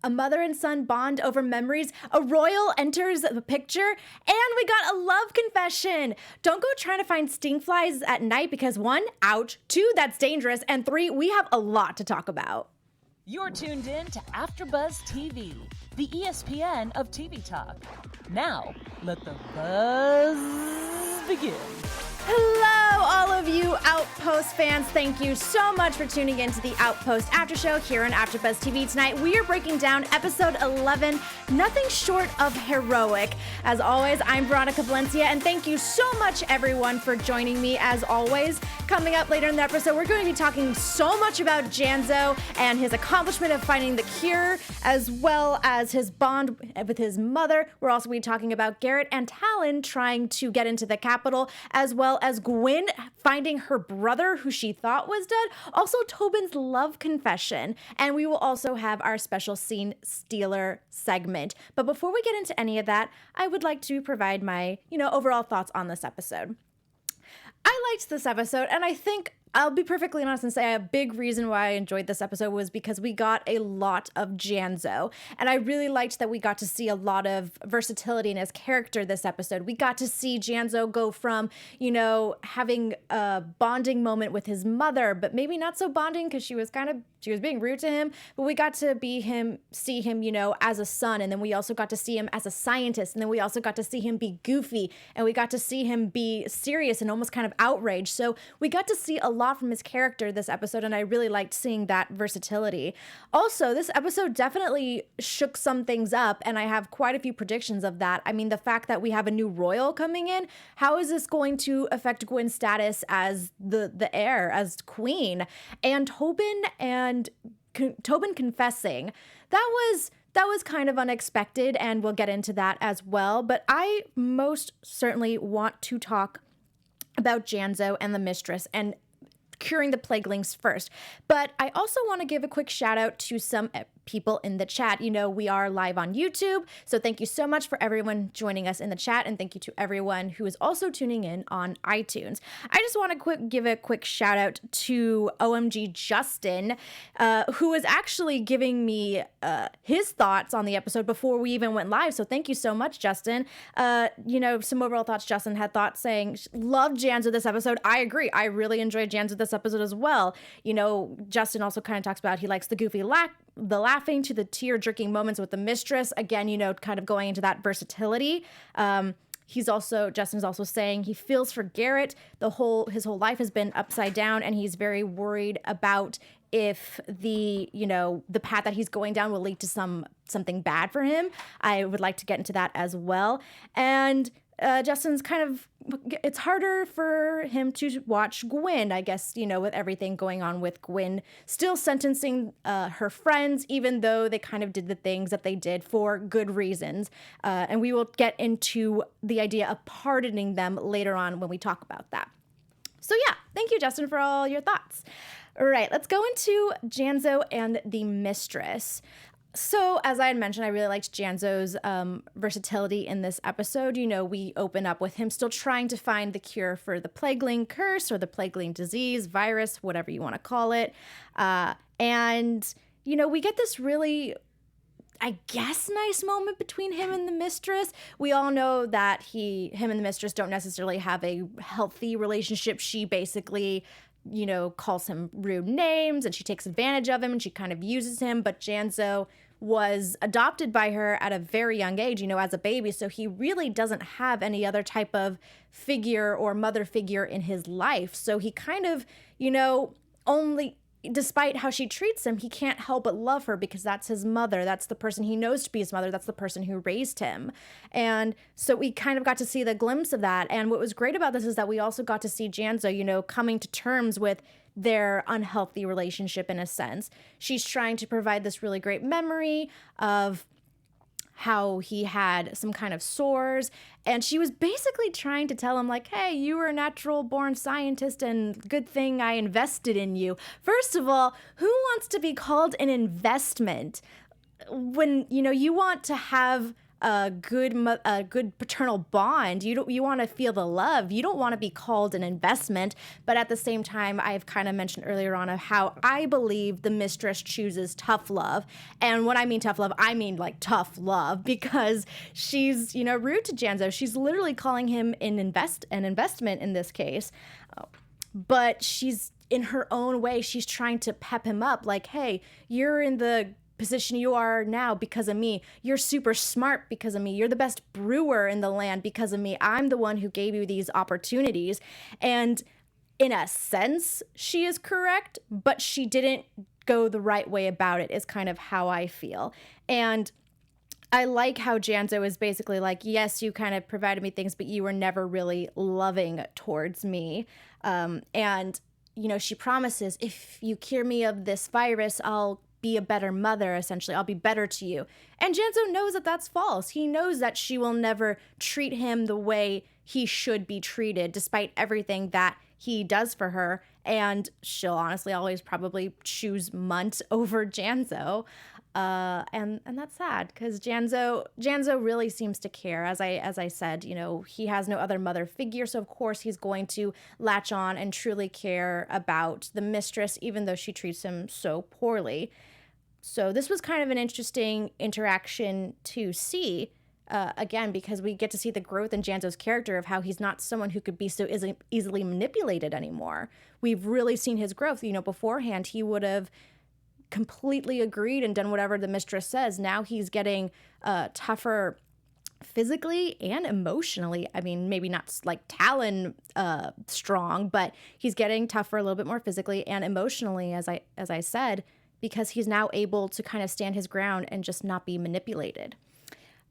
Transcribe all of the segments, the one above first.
A mother and son bond over memories. A royal enters the picture. And we got a love confession. Don't go trying to find stink flies at night because 1, ouch, 2, that's dangerous, and 3, we have a lot to talk about. You're tuned in to AfterBuzz TV, the ESPN of TV talk. Now, let the buzz begin. Hello, all of you Outpost fans. Thank you so much for tuning in to the Outpost After Show here on AfterBuzz TV tonight. We are breaking down episode 11, nothing short of heroic. As always, I'm Veronica Valencia, and thank you so much, everyone, for joining me. As always, coming up later in the episode, we're going to be talking so much about Janzo and his accomplishment of finding the cure, as well as his bond with his mother. We're also going to be talking about Garrett and Talon trying to get into the capital, as well as Gwyn finding her brother who she thought was dead. Also, Tobin's love confession. And we will also have our special scene stealer segment. But before we get into any of that, I would like to provide my, overall thoughts on this episode. I liked this episode, and I think I'll be perfectly honest and say a big reason why I enjoyed this episode was because we got a lot of Janzo. And I really liked that we got to see a lot of versatility in his character this episode. We got to see Janzo go from, having a bonding moment with his mother, but maybe not so bonding because she was being rude to him. But we got to see him, as a son. And then we also got to see him as a scientist. And then we also got to see him be goofy. And we got to see him be serious and almost kind of outraged. So we got to see a lot from his character this episode, and I really liked seeing that versatility. Also, this episode definitely shook some things up, and I have quite a few predictions of that. I mean, the fact that we have a new royal coming in, how is this going to affect Gwyn's status as the heir, as queen? And Tobin confessing, that was kind of unexpected, and we'll get into that as well. But I most certainly want to talk about Janzo and the Mistress and curing the plaguelings first. But I also want to give a quick shout out to some people in the chat. We are live on YouTube, so thank you so much for everyone joining us in the chat, and thank you to everyone who is also tuning in on iTunes. I just want to give a quick shout out to OMG Justin, who was actually giving me his thoughts on the episode before we even went live, so thank you so much, Justin. Some overall thoughts. Justin had thoughts saying, love Janzo this episode. I agree. I really enjoyed Janzo this episode as well. Justin also kind of talks about he likes the goofy the laughing to the tear-jerking moments with the Mistress. Again, kind of going into that versatility. Justin's also saying he feels for Garrett. His whole life has been upside down, and he's very worried about if the path that he's going down will lead to something bad for him. I would like to get into that as well. And Justin's it's harder for him to watch Gwyn, I guess, with everything going on with Gwyn still sentencing her friends, even though they kind of did the things that they did for good reasons. And we will get into the idea of pardoning them later on when we talk about that. So yeah, thank you, Justin, for all your thoughts. All right, let's go into Janzo and the Mistress. So, as I had mentioned, I really liked Janzo's versatility in this episode. We open up with him still trying to find the cure for the plagueling curse or the plagueling disease, virus, whatever you want to call it. We get this really, I guess, nice moment between him and the Mistress. We all know that him and the Mistress don't necessarily have a healthy relationship. She basically calls him rude names, and she takes advantage of him, and she kind of uses him. But Janzo was adopted by her at a very young age, as a baby. So he really doesn't have any other type of figure or mother figure in his life. So he kind of, only, despite how she treats him, he can't help but love her because that's his mother. That's the person he knows to be his mother. That's the person who raised him. And so we kind of got to see the glimpse of that. And what was great about this is that we also got to see Janzo, coming to terms with their unhealthy relationship in a sense. She's trying to provide this really great memory of how he had some kind of sores, and she was basically trying to tell him, like, hey, you were a natural born scientist and good thing I invested in you. First of all, who wants to be called an investment when, you want to have a good paternal bond. You want to feel the love. You don't want to be called an investment. But at the same time, I've kind of mentioned earlier on of how I believe the Mistress chooses tough love. And when I mean tough love, I mean like tough love, because she's, rude to Janzo. She's literally calling him an investment in this case. But she's, in her own way, she's trying to pep him up, like, hey, you're in the position you are now because of me. You're super smart because of me. You're the best brewer in the land because of me. I'm the one who gave you these opportunities. And in a sense, she is correct, but she didn't go the right way about it, is kind of how I feel. And I like how Janzo is basically like, yes, you kind of provided me things, but you were never really loving towards me. And she promises, if you cure me of this virus, I'll be a better mother, essentially. I'll be better to you. And Janzo knows that that's false. He knows that she will never treat him the way he should be treated, despite everything that he does for her. And she'll honestly always probably choose Munt over Janzo. And that's sad, because Janzo really seems to care. As I said, he has no other mother figure, so of course he's going to latch on and truly care about the Mistress, even though she treats him so poorly. So this was kind of an interesting interaction to see, again, because we get to see the growth in Janzo's character of how he's not someone who could be so easily manipulated anymore. We've really seen his growth. Beforehand, he would have completely agreed and done whatever the Mistress says. Now he's getting tougher physically and emotionally. I mean, maybe not like Talon strong, but he's getting tougher a little bit more physically and emotionally, as I said, because he's now able to kind of stand his ground and just not be manipulated.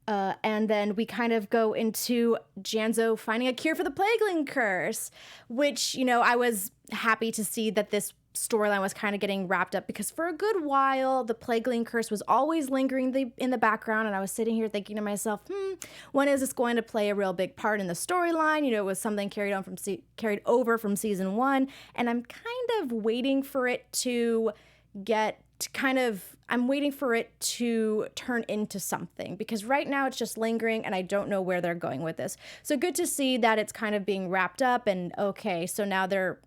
And then we kind of go into Janzo finding a cure for the Plagueling curse, which, I was happy to see that this storyline was kind of getting wrapped up, because for a good while the Plagueling curse was always lingering in the background, and I was sitting here thinking to myself, when is this going to play a real big part in the storyline? It was something carried over from season 1, and I'm kind of waiting for it to I'm waiting for it to turn into something, because right now it's just lingering and I don't know where they're going with this. So good to see that it's kind of being wrapped up, and okay, so now they're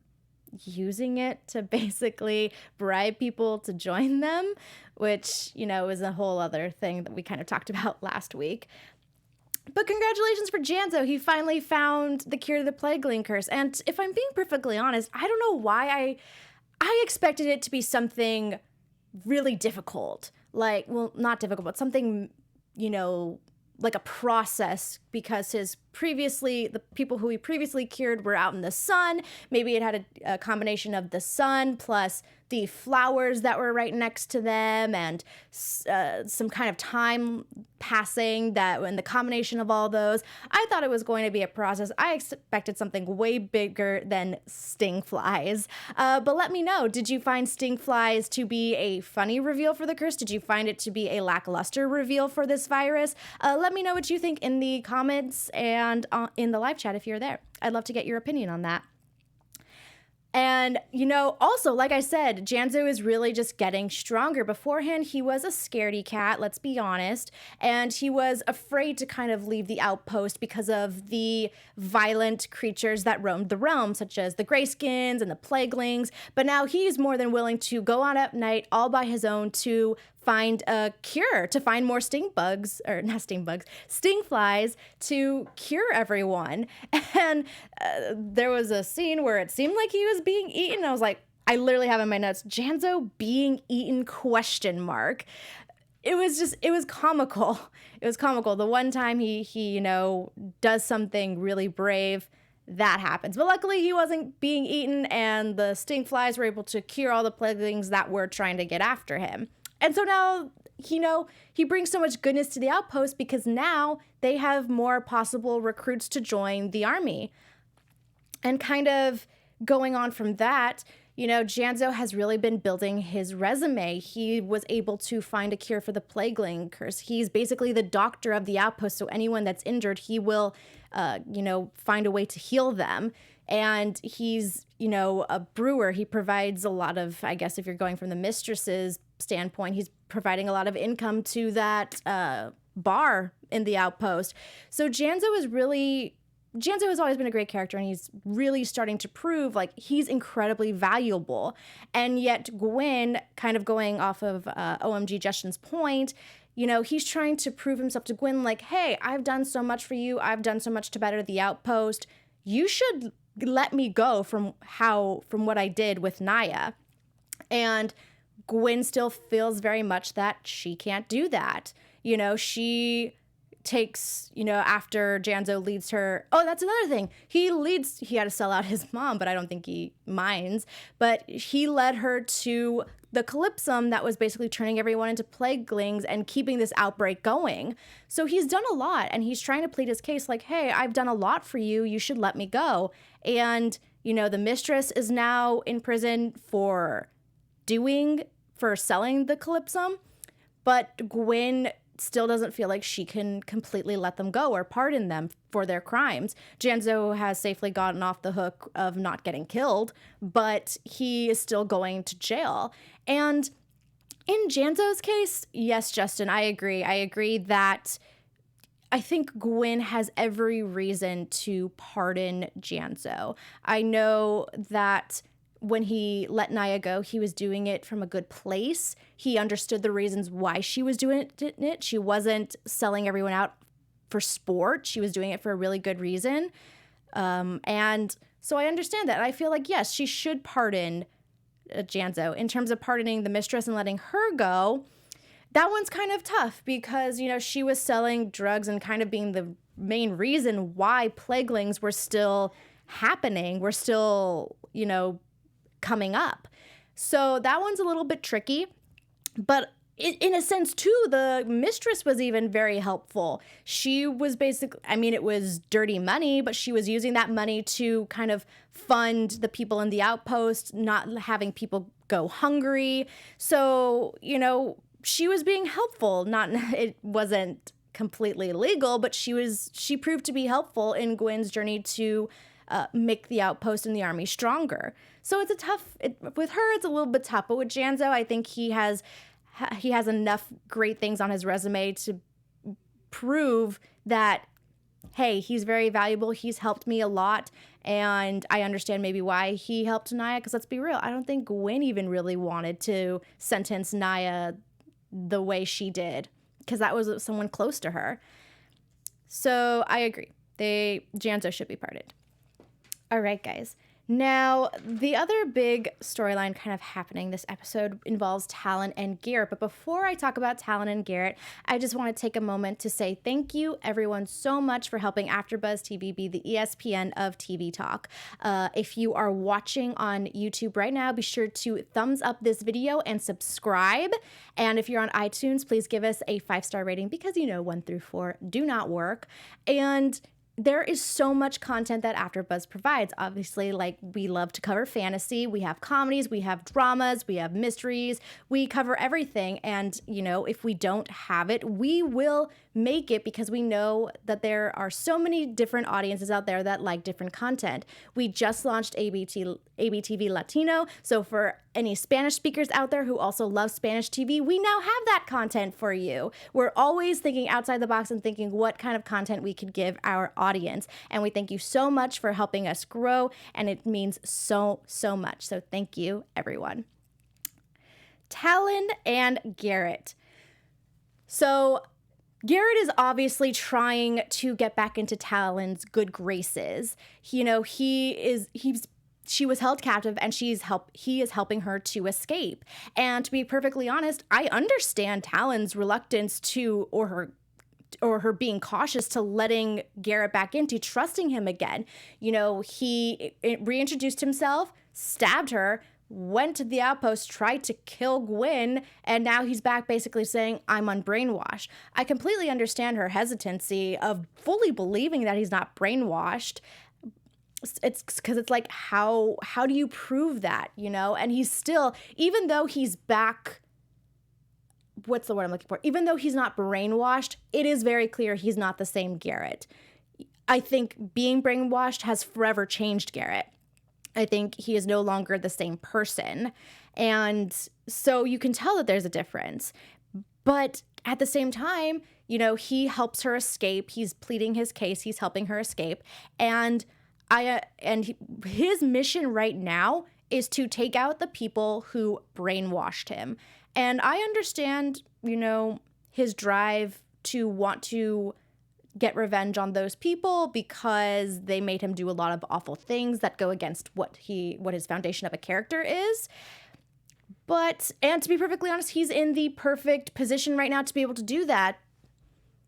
using it to basically bribe people to join them, which, is a whole other thing that we kind of talked about last week. But congratulations for Janzo. He finally found the cure to the Plagueling curse. And if I'm being perfectly honest, I don't know why I expected it to be something really difficult. Like, well, not difficult, but something, like a process, because the people who he previously cured were out in the sun. Maybe it had a combination of the sun plus the flowers that were right next to them, and some kind of time passing, that in the combination of all those, I thought it was going to be a process. I expected something way bigger than sting flies. But let me know, did you find sting flies to be a funny reveal for the curse? Did you find it to be a lackluster reveal for this virus? Let me know what you think in the comments and in the live chat if you're there. I'd love to get your opinion on that. And, also, like I said, Janzo is really just getting stronger. Beforehand, he was a scaredy cat, let's be honest, and he was afraid to kind of leave the outpost because of the violent creatures that roamed the realm, such as the Greyskins and the Plaguelings. But now he's more than willing to go out at night all by his own to find a cure, to find more sting flies to cure everyone. And there was a scene where it seemed like he was being eaten. I was like, I literally have in my notes, Janzo being eaten ? It was comical. It was comical. The one time he does something really brave, that happens. But luckily he wasn't being eaten, and the sting flies were able to cure all the plaguelings that were trying to get after him. And so now, he brings so much goodness to the outpost, because now they have more possible recruits to join the army. And kind of going on from that, Janzo has really been building his resume. He was able to find a cure for the Plagueling curse. He's basically the doctor of the outpost, so anyone that's injured, he will, find a way to heal them. And he's, a brewer. He provides a lot of, I guess if you're going from the Mistress's standpoint, he's providing a lot of income to that bar in the Outpost. So Janzo has always been a great character, and he's really starting to prove like he's incredibly valuable. And yet Gwyn, kind of going off of OMG Justin's point, he's trying to prove himself to Gwyn like, hey, I've done so much for you. I've done so much to better the Outpost. You should let me go from what I did with Naya. And Gwyn still feels very much that she can't do that. She takes, after Janzo leads her. Oh, that's another thing. He had to sell out his mom, but I don't think he minds. But he led her to the Calypsum that was basically turning everyone into plaguelings and keeping this outbreak going. So he's done a lot, and he's trying to plead his case like, hey, I've done a lot for you. You should let me go. And, the Mistress is now in prison for selling the Calypsum, but Gwyn still doesn't feel like she can completely let them go or pardon them for their crimes. Janzo has safely gotten off the hook of not getting killed, but he is still going to jail. And in Janzo's case, yes, Justin, I agree. I agree that I think Gwyn has every reason to pardon Janzo. I know that when he let Naya go, he was doing it from a good place. He understood the reasons why she was doing it. She wasn't selling everyone out for sport. She was doing it for a really good reason. And so I understand that. I feel like, yes, she should pardon Janzo. In terms of pardoning the Mistress and letting her go, that one's kind of tough because, she was selling drugs and kind of being the main reason why plaguelings were still happening, were still, coming up. So that one's a little bit tricky, but in a sense too, the Mistress was even very helpful. She was basically, it was dirty money, but she was using that money to kind of fund the people in the Outpost, not having people go hungry. So, she was being helpful. It wasn't completely illegal, but she proved to be helpful in Gwyn's journey to make the Outpost and the army stronger. So it's with her, it's a little bit tough. But with Janzo, I think he has enough great things on his resume to prove that, hey, he's very valuable. He's helped me a lot. And I understand maybe why he helped Naya. Because let's be real, I don't think Gwyn even really wanted to sentence Naya the way she did. Because that was someone close to her. So I agree. Janzo should be pardoned. All right, guys. Now, the other big storyline kind of happening this episode involves Talon and Garrett. But before I talk about Talon and Garrett, I just want to take a moment to say thank you, everyone, so much for helping AfterBuzz TV be the ESPN of TV talk. If you are watching on YouTube right now, be sure to thumbs up this video and subscribe. And if you're on iTunes, please give us a 5-star rating because 1 through 4 do not work. And there is so much content that AfterBuzz provides. Obviously, we love to cover fantasy. We have comedies, we have dramas, we have mysteries. We cover everything. And, if we don't have it, we will make it because we know that there are so many different audiences out there that like different content. We just launched ABTV Latino. So for any Spanish speakers out there who also love Spanish TV, we now have that content for you. We're always thinking outside the box and thinking what kind of content we could give our audience. And we thank you so much for helping us grow. And it means so, so much. So thank you, everyone. Talon and Garrett. So Garrett is obviously trying to get back into Talon's good graces. She was held captive and he is helping her to escape. And to be perfectly honest, I understand Talon's reluctance or her being cautious to letting Garrett back into trusting him again. He reintroduced himself, stabbed her, went to the Outpost, tried to kill Gwyn, and now he's back basically saying, I'm unbrainwashed. I completely understand her hesitancy of fully believing that he's not brainwashed. It's because it's like, how do you prove that, And he's still, even though he's back, what's the word I'm looking for? Even though he's not brainwashed, it is very clear he's not the same Garrett. I think being brainwashed has forever changed Garrett. I think he is no longer the same person. And so you can tell that there's a difference. But at the same time, he helps her escape. He's pleading his case. He's helping her escape. And his mission right now is to take out the people who brainwashed him. And I understand, his drive to want to get revenge on those people because they made him do a lot of awful things that go against what his foundation of a character is. And to be perfectly honest, he's in the perfect position right now to be able to do that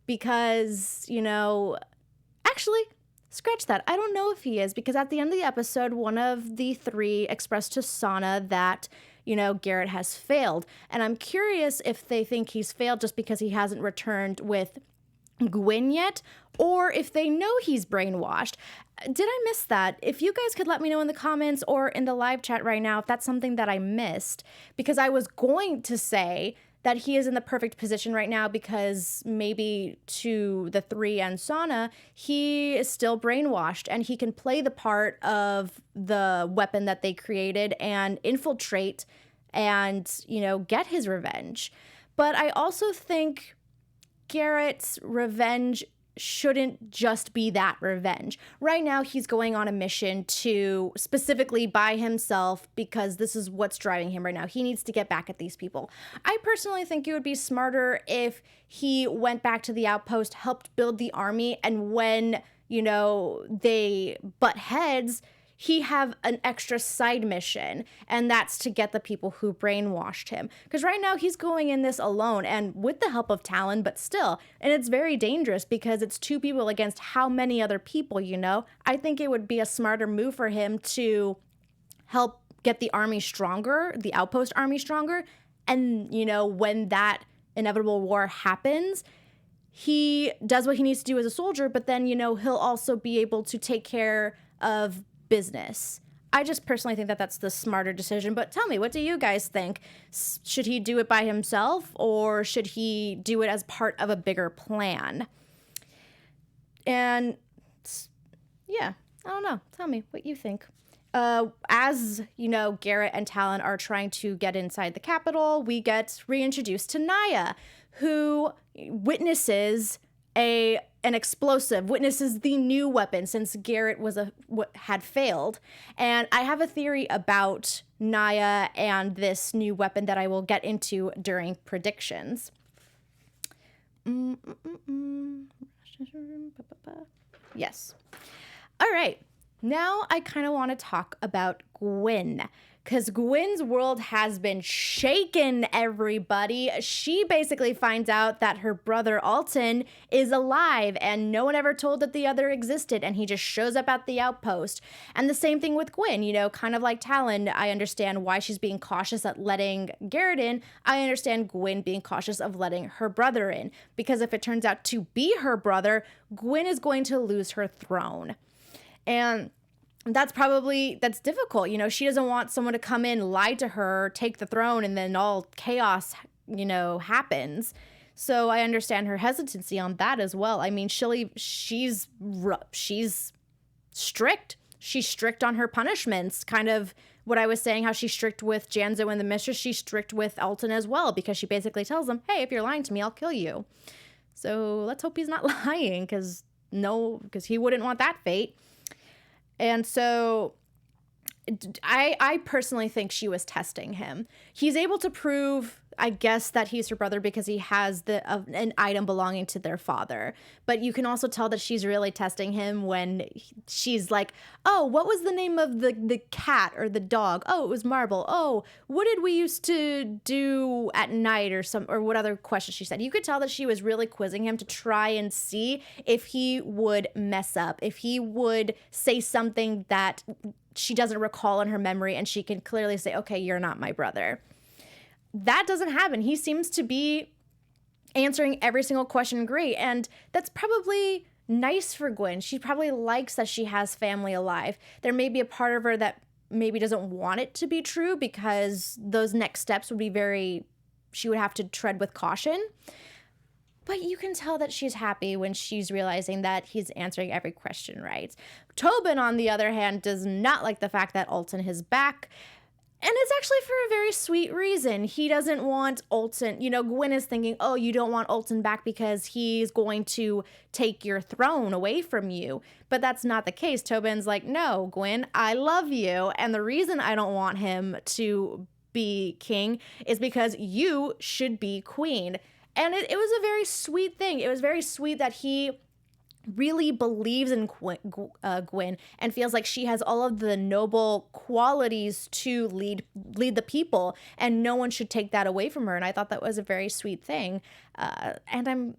because, actually, scratch that. I don't know if he is, because at the end of the episode, one of the three expressed to Sana that, Garrett has failed. And I'm curious if they think he's failed just because he hasn't returned with Gwyn yet, or if they know he's brainwashed. Did I miss that? If you guys could let me know in the comments or in the live chat right now if that's something that I missed, because I was going to say that he is in the perfect position right now because maybe to the three and Sana, he is still brainwashed and he can play the part of the weapon that they created and infiltrate and, get his revenge. But I also think Garrett's revenge shouldn't just be that revenge. Right now, he's going on a mission to specifically by himself because this is what's driving him right now. He needs to get back at these people. I personally think it would be smarter if he went back to the outpost, helped build the army, and when, they butt heads, he have an extra side mission, and that's to get the people who brainwashed him. Because right now he's going in this alone and with the help of Talon, but still. And it's very dangerous because it's two people against how many other people, I think it would be a smarter move for him to help get the army stronger, the outpost army stronger. And, when that inevitable war happens, he does what he needs to do as a soldier, but then, he'll also be able to take care of business. I just personally think that that's the smarter decision, but tell me, what do you guys think? Should he do it by himself or should he do it as part of a bigger plan? And yeah, I don't know. Tell me what you think. As Garrett and Talon are trying to get inside the Capitol, we get reintroduced to Naya, who witnesses an explosive, witnesses the new weapon since Garrett had failed. And I have a theory about Naya and this new weapon that I will get into during predictions. Yes. All right. Now I kind of want to talk about Gwyn, because Gwyn's world has been shaken, everybody. She basically finds out that her brother Alton is alive and no one ever told that the other existed, and he just shows up at the outpost. And the same thing with Gwyn, kind of like Talon. I understand why she's being cautious at letting Garrett in. I understand Gwyn being cautious of letting her brother in, because if it turns out to be her brother, Gwyn is going to lose her throne. And that's difficult. She doesn't want someone to come in, lie to her, take the throne, and then all chaos, happens. So I understand her hesitancy on that as well. I mean, she's strict. She's strict on her punishments. Kind of what I was saying, how she's strict with Janzo and the Mistress. She's strict with Alton as well, because she basically tells him, hey, if you're lying to me, I'll kill you. So let's hope he's not lying, because he wouldn't want that fate. And so I personally think she was testing him. He's able to prove, I guess, that he's her brother because he has an item belonging to their father. But you can also tell that she's really testing him when she's like, oh, what was the name of the cat or the dog? Oh, it was Marble. Oh, what did we used to do at night or what other question she said? You could tell that she was really quizzing him to try and see if he would mess up, if he would say something that she doesn't recall in her memory, and she can clearly say, okay, you're not my brother. That doesn't happen. He seems to be answering every single question great, and that's probably nice for Gwyn. She probably likes that she has family alive. There may be a part of her that maybe doesn't want it to be true, because those next steps would be she would have to tread with caution. But you can tell that she's happy when she's realizing that he's answering every question right. Tobin, on the other hand, does not like the fact that Alton is back. And it's actually for a very sweet reason. He doesn't want Alton. Gwyn is thinking, oh, you don't want Alton back because he's going to take your throne away from you. But that's not the case. Tobin's like, no, Gwyn, I love you. And the reason I don't want him to be king is because you should be queen. And it was a very sweet thing. It was very sweet that he really believes in Gwyn and feels like she has all of the noble qualities to lead the people, and no one should take that away from her. And I thought that was a very sweet thing. Gwyn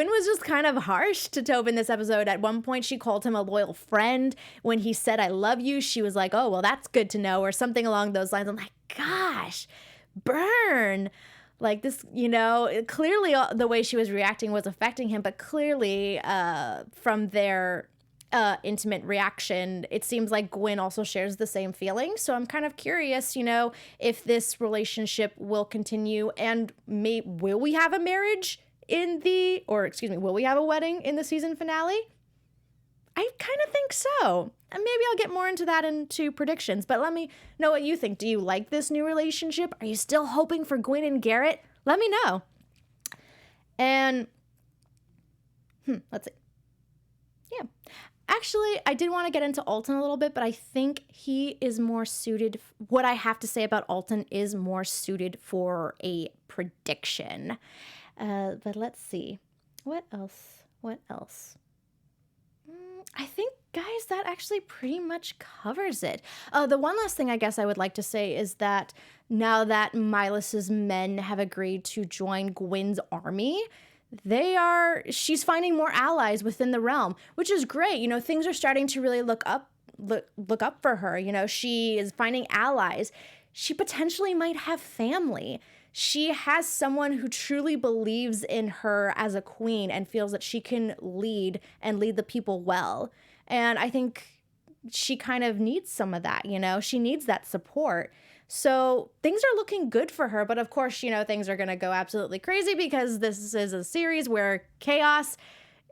was just kind of harsh to Tobin this episode. At one point, she called him a loyal friend. When he said, I love you, she was like, oh, well, that's good to know, or something along those lines. I'm like, gosh, burn. Like this, clearly the way she was reacting was affecting him, but clearly from their intimate reaction, it seems like Gwyn also shares the same feeling. So I'm kind of curious, if this relationship will continue, and will we have a marriage will we have a wedding in the season finale? I kind of think so. And maybe I'll get more into that into predictions, but let me know what you think. Do you like this new relationship? Are you still hoping for Gwyn and Garrett? Let me know. And, let's see. Yeah. Actually, I did want to get into Alton a little bit, but I think he is more suited. What I have to say about Alton is more suited for a prediction. But let's see. What else? I think, guys, that actually pretty much covers it. The one last thing I guess I would like to say is that now that Milous's men have agreed to join Gwyn's army, she's finding more allies within the realm, which is great. Things are starting to really look up for her. She is finding allies. She potentially might have family. She has someone who truly believes in her as a queen and feels that she can lead the people well. And I think she kind of needs some of that, She needs that support. So things are looking good for her. But of course, things are going to go absolutely crazy because this is a series where chaos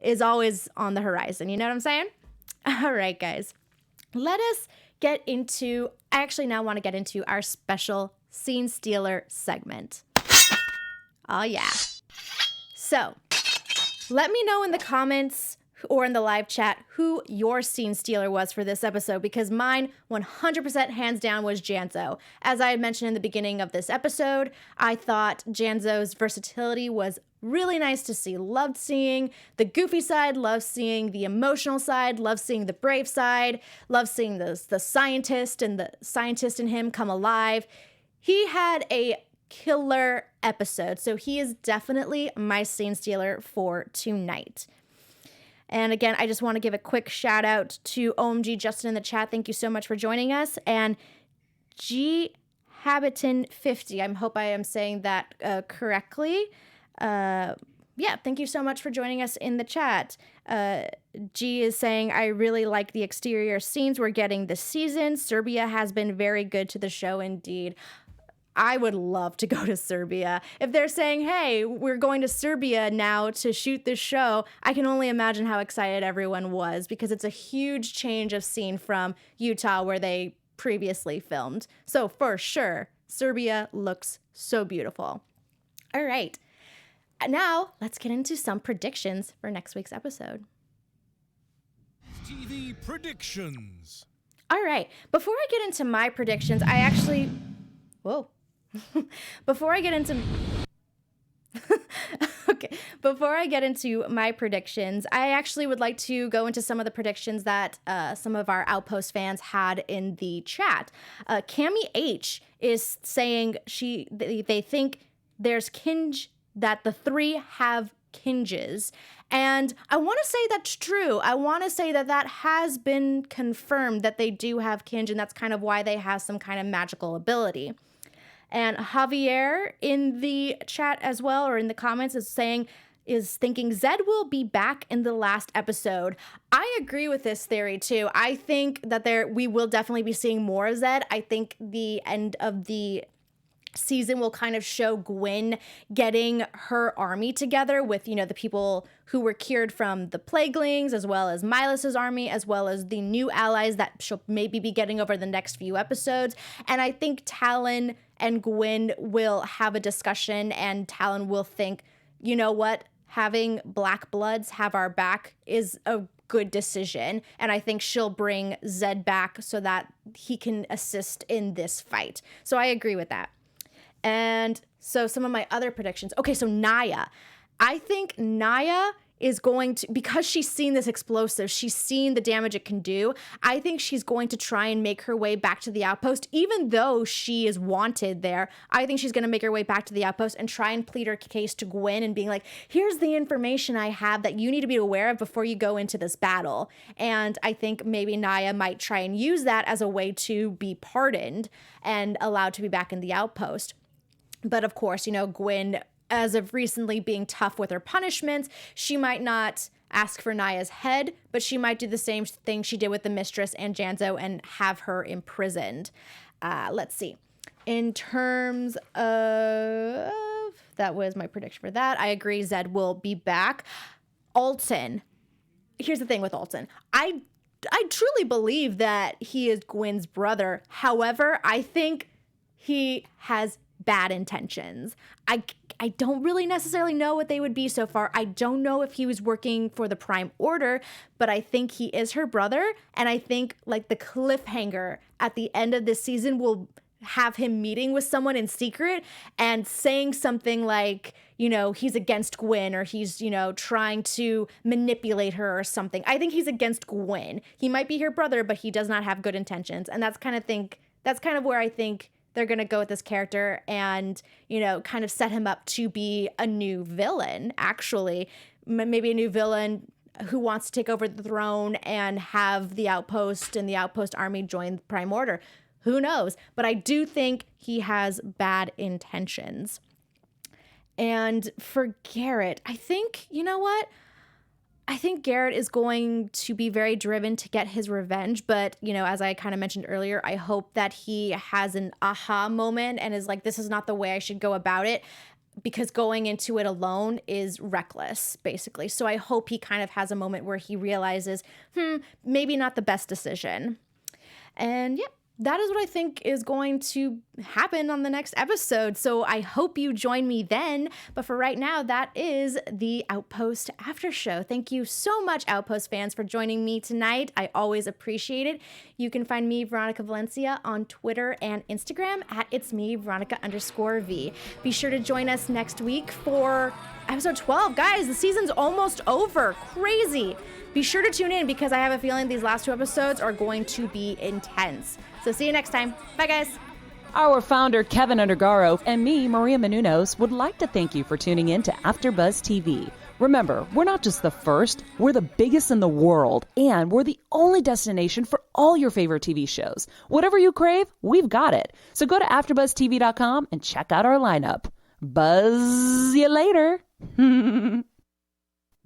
is always on the horizon. You know what I'm saying? All right, guys. Let us get into, I actually now want to get into our special Scene Stealer segment. Oh yeah. So, let me know in the comments or in the live chat who your Scene Stealer was for this episode, because mine 100% hands down was Janzo. As I had mentioned in the beginning of this episode, I thought Janzo's versatility was really nice to see. Loved seeing the goofy side, loved seeing the emotional side, loved seeing the brave side, loved seeing the scientist and the scientist in him come alive. He had a killer episode, so he is definitely my Scene Stealer for tonight. And again, I just want to give a quick shout out to OMG Justin in the chat. Thank you so much for joining us. And G Habiton 50. I hope I am saying that correctly. Thank you so much for joining us in the chat. G is saying, I really like the exterior scenes we're getting this season. Serbia has been very good to the show indeed. I would love to go to Serbia. If they're saying, hey, we're going to Serbia now to shoot this show, I can only imagine how excited everyone was, because it's a huge change of scene from Utah where they previously filmed. So for sure, Serbia looks so beautiful. All right. Now let's get into some predictions for next week's episode. TV predictions. All right. Before I get into my predictions, Before I get into my predictions, I actually would like to go into some of the predictions that some of our Outpost fans had in the chat. Cami H is saying they think there's that the three have kinges. And I want to say that's true. I want to say that has been confirmed, that they do have kinge, and that's kind of why they have some kind of magical ability. And Javier in the chat as well, or in the comments, is thinking Zed will be back in the last episode. I agree with this theory too. I think that we will definitely be seeing more of Zed. I think the end of the season will kind of show Gwyn getting her army together with, the people who were cured from the plaguelings, as well as Milo's army, as well as the new allies that she'll maybe be getting over the next few episodes. And I think Talon and Gwyn will have a discussion, and Talon will think, you know what, having Blackbloods have our back is a good decision. And I think she'll bring Zed back so that he can assist in this fight. So I agree with that. And so some of my other predictions. Okay, so Naya. I think Naya is going to, because she's seen this explosive, she's seen the damage it can do, I think she's going to try and make her way back to the outpost. Even though she is wanted there, I think she's going to make her way back to the outpost and try and plead her case to Gwyn and being like, here's the information I have that you need to be aware of before you go into this battle. And I think maybe Naya might try and use that as a way to be pardoned and allowed to be back in the outpost. But of course, Gwyn, as of recently being tough with her punishments, she might not ask for Naya's head, but she might do the same thing she did with the Mistress and Janzo and have her imprisoned. Let's see. In terms of, that was my prediction for that. I agree Zed will be back. Alton. Here's the thing with Alton. I truly believe that he is Gwyn's brother. However, I think he has bad intentions. I don't really necessarily know what they would be so far. I don't know if he was working for the Prime Order, but I think he is her brother. And I think like the cliffhanger at the end of this season will have him meeting with someone in secret and saying something like, he's against Gwyn, or he's, trying to manipulate her or something. I think he's against Gwyn. He might be her brother, but he does not have good intentions. And that's kind of where I think they're going to go with this character and, kind of set him up to be a new villain, actually. Maybe a new villain who wants to take over the throne and have the Outpost and the Outpost army join the Prime Order. Who knows? But I do think he has bad intentions. And for Garrett, I think, I think Garrett is going to be very driven to get his revenge. But, as I kind of mentioned earlier, I hope that he has an aha moment and is like, this is not the way I should go about it, because going into it alone is reckless, basically. So I hope he kind of has a moment where he realizes, maybe not the best decision. And yeah, that is what I think is going to happen on the next episode. So I hope you join me then. But for right now, that is the Outpost After Show. Thank you so much, Outpost fans, for joining me tonight. I always appreciate it. You can find me, Veronica Valencia, on Twitter and Instagram at It's Me, Veronica_V. Be sure to join us next week for episode 12. Guys, the season's almost over. Crazy. Be sure to tune in because I have a feeling these last two episodes are going to be intense. So see you next time. Bye, guys. Our founder, Kevin Undergaro, and me, Maria Menounos, would like to thank you for tuning in to AfterBuzz TV. Remember, we're not just the first, we're the biggest in the world, and we're the only destination for all your favorite TV shows. Whatever you crave, we've got it. So go to AfterBuzzTV.com and check out our lineup. Buzz you later. The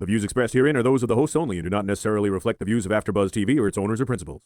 views expressed herein are those of the hosts only and do not necessarily reflect the views of AfterBuzz TV or its owners or principals.